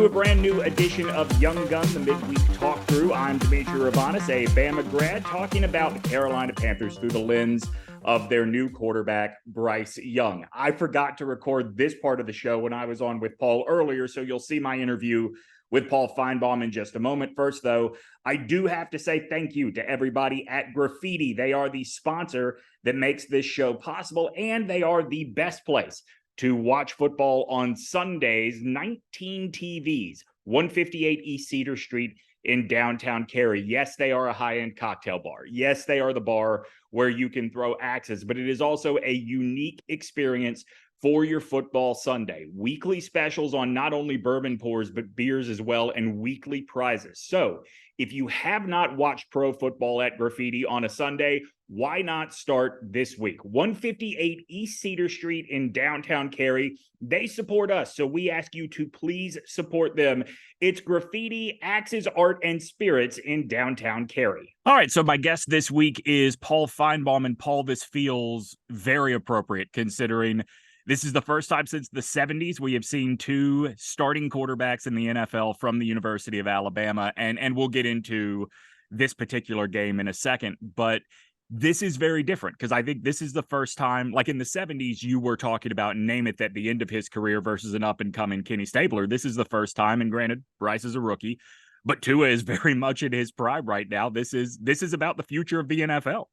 a brand new edition of Young Gun, the Mid-Week Talkthrough. I'm Demetri Ravanos, a Bama grad, talking about the Carolina Panthers through the lens of their new quarterback, BryceYoung. I forgot to record this part of the show when I was on with Paul earlier, so you'll see my interview with PaulFinebaum in just a moment. First, though, I do have to say thank you to everybody at Graffiti. They are the sponsor that makes this show possible, and they are the best place to watch football on Sundays. 19 TVs, 158 East Cedar Street in downtown Cary. Yes, they are a high-end cocktail bar. Yes, they are the bar where you can throw axes, but it is also a unique experience for your football Sunday. Weekly specials on not only bourbon pours, but beers as well, and weekly prizes. So if you have not watched pro football at Graffiti on a Sunday, why not start this week? 158 East Cedar Street in downtown Cary. They support us, so we ask you to please support them. It's Graffiti, Axes, Art, and Spirits in downtown Cary. All right, so my guest this week is PaulFinebaum. And Paul, this feels very appropriate considering this is the first time since the 70s we have seen two starting quarterbacks in the NFL from the University of Alabama, and we'll get into this particular game in a second, but this is very different because I think this is the first time, like in the 70s, you were talking about Namath at the end of his career versus an up-and-coming Kenny Stabler. This is the first time, and granted, Bryce is a rookie, but Tua is very much in his prime right now. This is about the future of the NFL.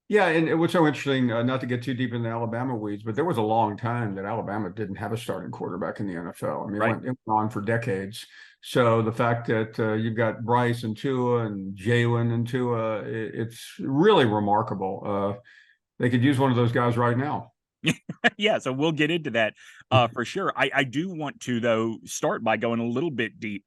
Yeah, and what's so interesting, not to get too deep in the Alabama weeds, but there was a long time that Alabama didn't have a starting quarterback in the NFL. I mean, right. it went on for decades. So the fact that you've got Bryce and Tua and Jalen and Tua, it's really remarkable. They could use one of those guys right now. Yeah, so we'll get into that for sure. I do want to, though, start by going a little bit deep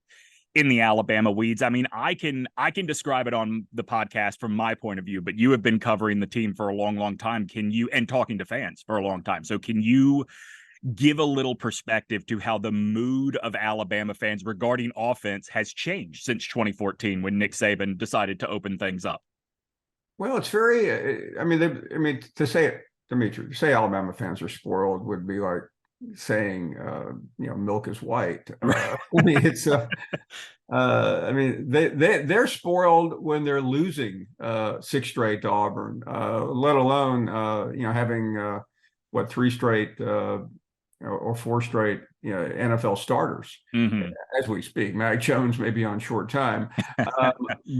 in the Alabama weeds. I mean, I can describe it on the podcast from my point of view, but you have been covering the team for a long, long time. And talking to fans for a long time. So can you give a little perspective to how the mood of Alabama fans regarding offense has changed since 2014 when Nick Saban decided to open things up? Well, it's very, to say it, Demetri, to say Alabama fans are spoiled would be like saying, milk is white. They're spoiled when they're losing 6 straight to Auburn, let alone, having 3 straight or 4 straight, NFL starters as we speak. Mac Jones may be on short time,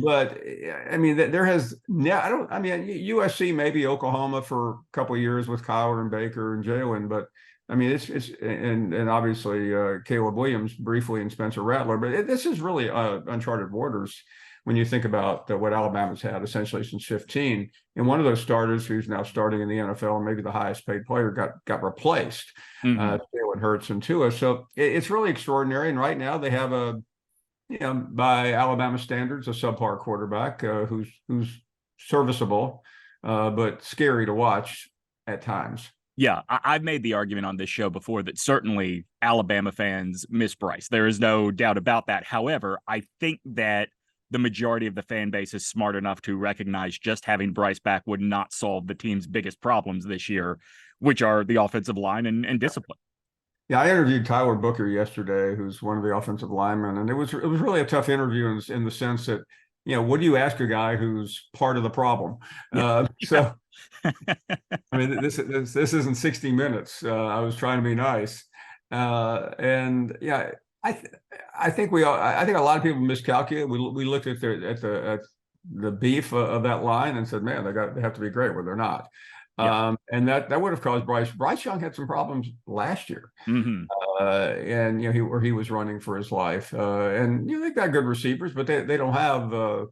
but I mean, there has now. USC, maybe Oklahoma for a couple of years with Kyler and Baker and Jalen, but I mean, it's and obviously Caleb Williams briefly and Spencer Rattler, but this is really uncharted waters when you think about what Alabama's had essentially since 15. And one of those starters who's now starting in the NFL and maybe the highest paid player got replaced, Jalen Hurts and Tua. So it's really extraordinary. And right now they have by Alabama standards, a subpar quarterback who's serviceable, but scary to watch at times. Yeah, I've made the argument on this show before that certainly Alabama fans miss Bryce. There is no doubt about that. However, I think that the majority of the fan base is smart enough to recognize just having Bryce back would not solve the team's biggest problems this year, which are the offensive line and discipline. Yeah, I interviewed Tyler Booker yesterday, who's one of the offensive linemen, and it was really a tough interview in the sense that, what do you ask a guy who's part of the problem? So, I mean, this isn't 60 Minutes. I was trying to be nice, and yeah, I think a lot of people miscalculate. We looked at the beef of that line and said, man, they have to be great. Well, they're not. Yeah. And that would have caused BryceYoung had some problems last year, and he was running for his life, and they've got good receivers, but they don't have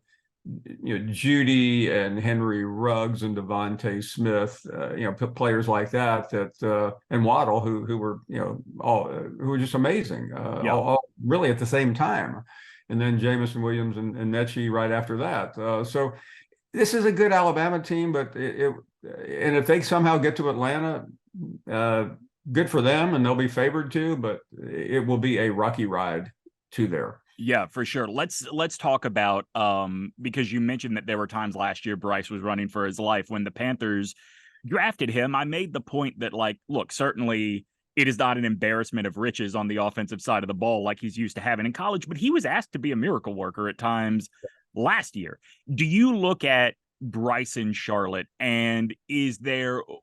Judy and Henry Ruggs and Devontae Smith, players like that and Waddle who were who were just amazing, all really at the same time, and then Jamison Williams and Mechie right after that. So this is a good Alabama team, but and if they somehow get to Atlanta, good for them, and they'll be favored too. But it will be a rocky ride to there. Yeah, for sure. Let's talk about because you mentioned that there were times last year Bryce was running for his life when the Panthers drafted him. I made the point that, look, certainly it is not an embarrassment of riches on the offensive side of the ball like he's used to having in college, but he was asked to be a miracle worker at times last year. Do you look at Bryce in Charlotte, and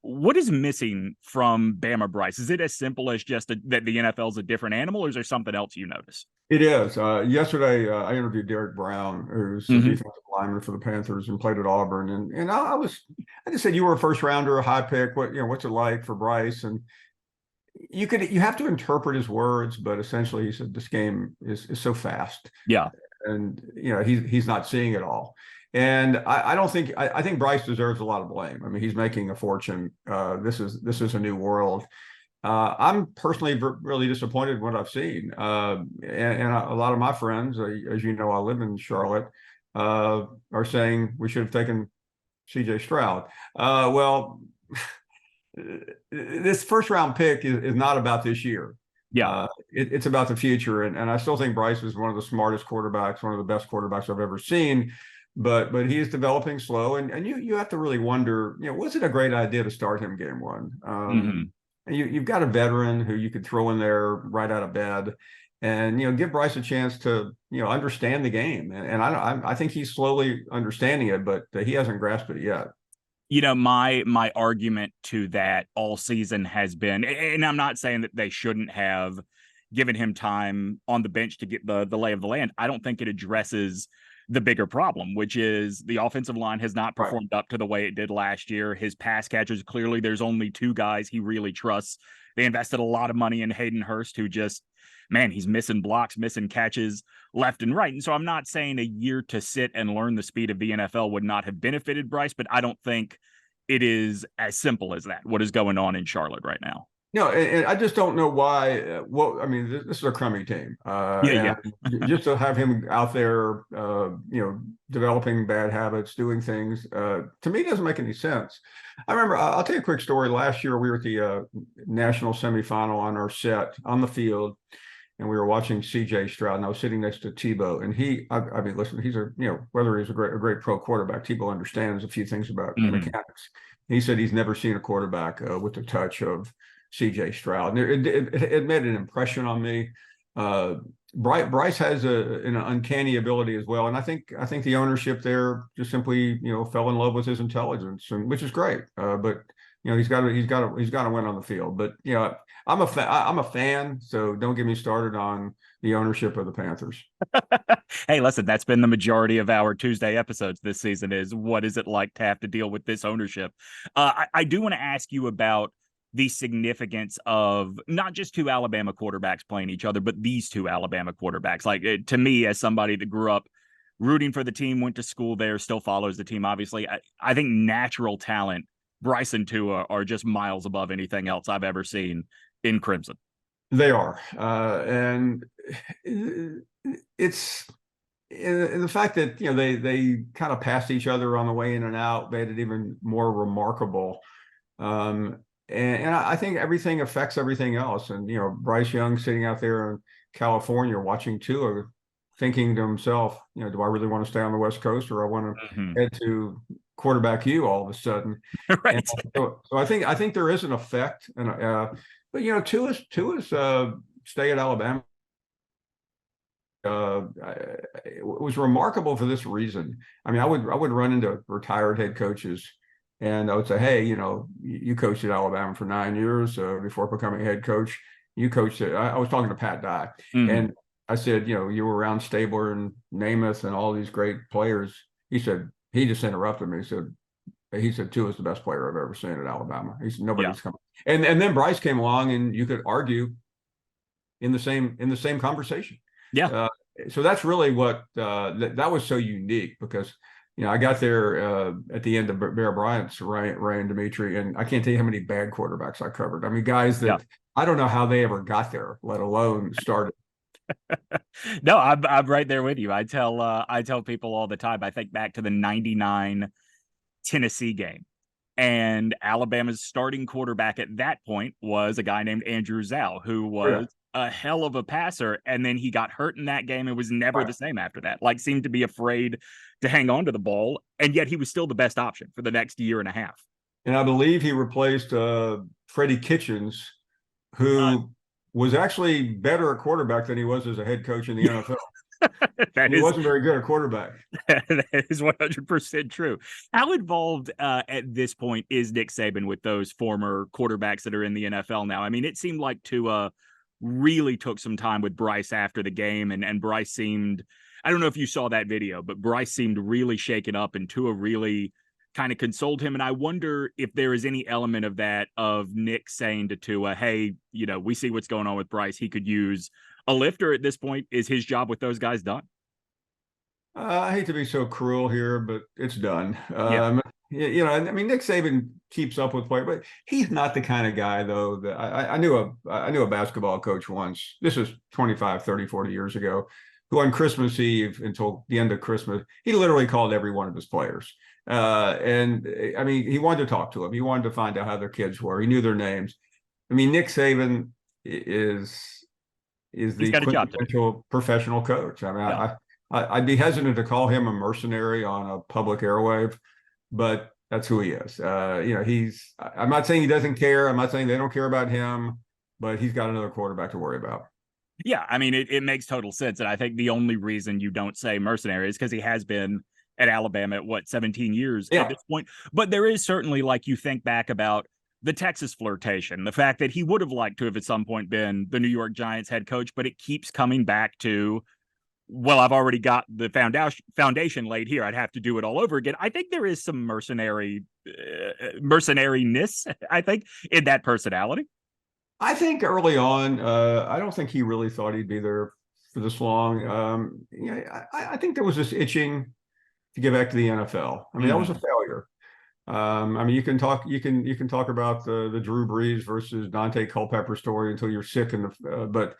what is missing from Bama Bryce? Is it as simple as just that the NFL is a different animal, or is there something else you notice? It is. Yesterday, I interviewed Derek Brown, who's the defensive lineman for the Panthers and played at Auburn. And I just said, you were a first rounder, a high pick. What's it like for Bryce? And you have to interpret his words, but essentially he said this game is so fast. Yeah. And he's not seeing it all. And I think Bryce deserves a lot of blame. I mean, he's making a fortune. This is a new world. I'm personally really disappointed in what I've seen. And a lot of my friends, as you know, I live in Charlotte, are saying we should have taken CJ Stroud. Well, this first round pick is not about this year. Yeah. It's about the future. And I still think Bryce is one of the smartest quarterbacks, one of the best quarterbacks I've ever seen. But he is developing slow. And you have to really wonder, was it a great idea to start him game one? You've got a veteran who you could throw in there right out of bed and, give Bryce a chance to, understand the game. And I think he's slowly understanding it, but he hasn't grasped it yet. My argument to that all season has been, and I'm not saying that they shouldn't have given him time on the bench to get the lay of the land. I don't think it addresses the bigger problem, which is the offensive line has not performed up to the way it did last year. His pass catchers, clearly there's only two guys he really trusts. They invested a lot of money in Hayden Hurst, who just, man, he's missing blocks, missing catches left and right. And so I'm not saying a year to sit and learn the speed of the NFL would not have benefited Bryce, but I don't think it is as simple as that, what is going on in Charlotte right now. No, and I just don't know why. This is a crummy team. Just to have him out there, developing bad habits, doing things, to me doesn't make any sense. I remember, I'll tell you a quick story. Last year, we were at the national semifinal on our set on the field, and we were watching CJ Stroud, and I was sitting next to Tebow. And listen, he's whether he's a great pro quarterback, Tebow understands a few things about mechanics. He said he's never seen a quarterback with the touch of CJ Stroud. And it made an impression on me. Bryce has an uncanny ability as well, and I think the ownership there just simply fell in love with his intelligence, and which is great. But he's got to win on the field. But I'm a fan, so don't get me started on the ownership of the Panthers. Hey, listen, that's been the majority of our Tuesday episodes this season. Is what is it like to have to deal with this ownership? I do want to ask you about the significance of not just two Alabama quarterbacks playing each other, but these two Alabama quarterbacks. Like, to me, as somebody that grew up rooting for the team, went to school there, still follows the team, obviously, I think natural talent, Bryce and Tua are just miles above anything else I've ever seen in Crimson. They are. And it's the fact that, they kind of passed each other on the way in and out made it even more remarkable. And I think everything affects everything else. And, BryceYoung sitting out there in California watching Tua, thinking to himself, do I really want to stay on the West Coast, or I want to head to quarterback you all of a sudden? Right. So I think there is an effect. And but Tua's stay at Alabama it was remarkable for this reason. I mean, I would run into retired head coaches, and I would say, hey, you coached at Alabama for 9 years before becoming a head coach. You coached it. I was talking to Pat Dye, and I said, you were around Stabler and Namath and all these great players. He just interrupted me. He said, Tua is the best player I've ever seen at Alabama. He said, nobody's coming. And then Bryce came along, and you could argue in the same conversation. Yeah. So that's really what that was so unique, because I got there at the end of Bear Bryant's reign, Demetri, and I can't tell you how many bad quarterbacks I covered. I mean, guys that I don't know how they ever got there, let alone started. No, I'm right there with you. I tell people all the time. I think back to the '99 Tennessee game, and Alabama's starting quarterback at that point was a guy named Andrew Zhao, who was a hell of a passer, and then he got hurt in that game and was never the same after that. Like, seemed to be afraid to hang on to the ball, and yet he was still the best option for the next year and a half. And I believe he replaced Freddie Kitchens, who was actually better at quarterback than he was as a head coach in the NFL. He wasn't very good at quarterback. That is 100% true. How involved at this point is Nick Saban with those former quarterbacks that are in the NFL now? I mean, it seemed like Tua really took some time with Bryce after the game, and Bryce seemed, I don't know if you saw that video, but Bryce seemed really shaken up, and Tua really kind of consoled him. And I wonder if there is any element of that, of Nick saying to Tua, hey, we see what's going on with Bryce. He could use a lift, or at this point, is his job with those guys done? I hate to be so cruel here, but it's done. Yeah. I mean, Nick Saban keeps up with play, but he's not the kind of guy, though, that I knew a basketball coach once. This is 25, 30, 40 years ago, who on Christmas Eve until the end of Christmas, he literally called every one of his players. And I mean, he wanted to talk to them. He wanted to find out how their kids were. He knew their names. I mean, Nick Saban is the quintessential professional coach. I mean, yeah. I'd be hesitant to call him a mercenary on a public airwave, but that's who he is. I'm not saying he doesn't care. I'm not saying they don't care about him, but he's got another quarterback to worry about. Yeah, I mean, it makes total sense. And I think the only reason you don't say mercenary is because he has been at Alabama at 17 years at this point. But there is certainly, like, you think back about the Texas flirtation, the fact that he would have liked to have at some point been the New York Giants head coach, but it keeps coming back to, well, I've already got the foundation laid here. I'd have to do it all over again. I think there is some mercenariness, I think, in that personality. I think early on, I don't think he really thought he'd be there for this long. I think there was this itching to get back to the NFL. I mean, that was a failure. I mean, you can talk about the Drew Brees versus Dante Culpepper story until you're sick, but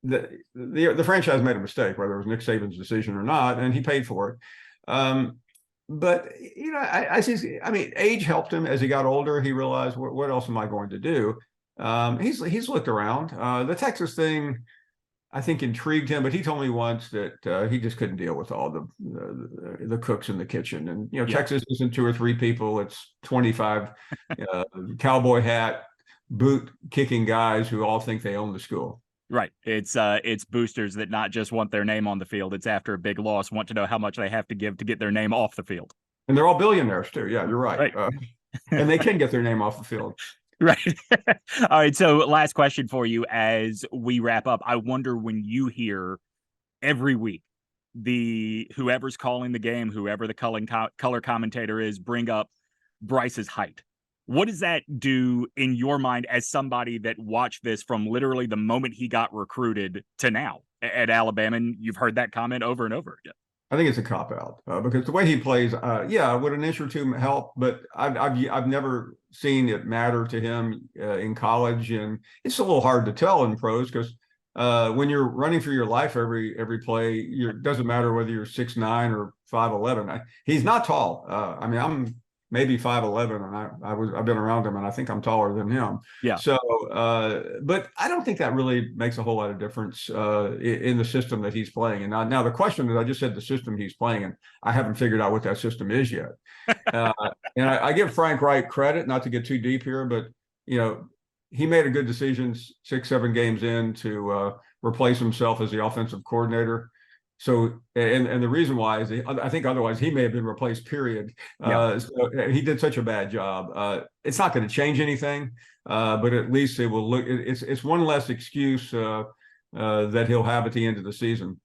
the franchise made a mistake, whether it was Nick Saban's decision or not, and he paid for it. But I mean, age helped him as he got older. He realized, what else am I going to do? He's looked around. The Texas thing, I think, intrigued him, but he told me once that he just couldn't deal with all the cooks in the kitchen. And Texas isn't 2 or 3 people; it's 25 cowboy hat, boot kicking guys who all think they own the school. Right. It's boosters that not just want their name on the field. It's after a big loss, want to know how much they have to give to get their name off the field. And they're all billionaires too. Yeah, you're right. And they can get their name off the field. Right. All right. So last question for you as we wrap up. I wonder, when you hear every week whoever's calling the game, whoever the color commentator is, bring up Bryce's height, what does that do in your mind as somebody that watched this from literally the moment he got recruited to now at Alabama? And you've heard that comment over and over again. I think it's a cop-out because the way he plays, would an inch or two help? But I've never seen it matter to him in college, and it's a little hard to tell in pros because when you're running for your life every play, it doesn't matter whether you're 6'9" or 5'11". He's not tall. I mean, I'm maybe 5'11", and I've been around him, and I think I'm taller than him. Yeah. So, but I don't think that really makes a whole lot of difference in the system that he's playing. And now the question is, I just said the system he's playing, and I haven't figured out what that system is yet. And I give Frank Reich credit, not to get too deep here, but he made a good decision 6-7 games in to replace himself as the offensive coordinator. So, and the reason why is I think otherwise he may have been replaced, period. So he did such a bad job. It's not going to change anything, but at least it will look, it's one less excuse that he'll have at the end of the season.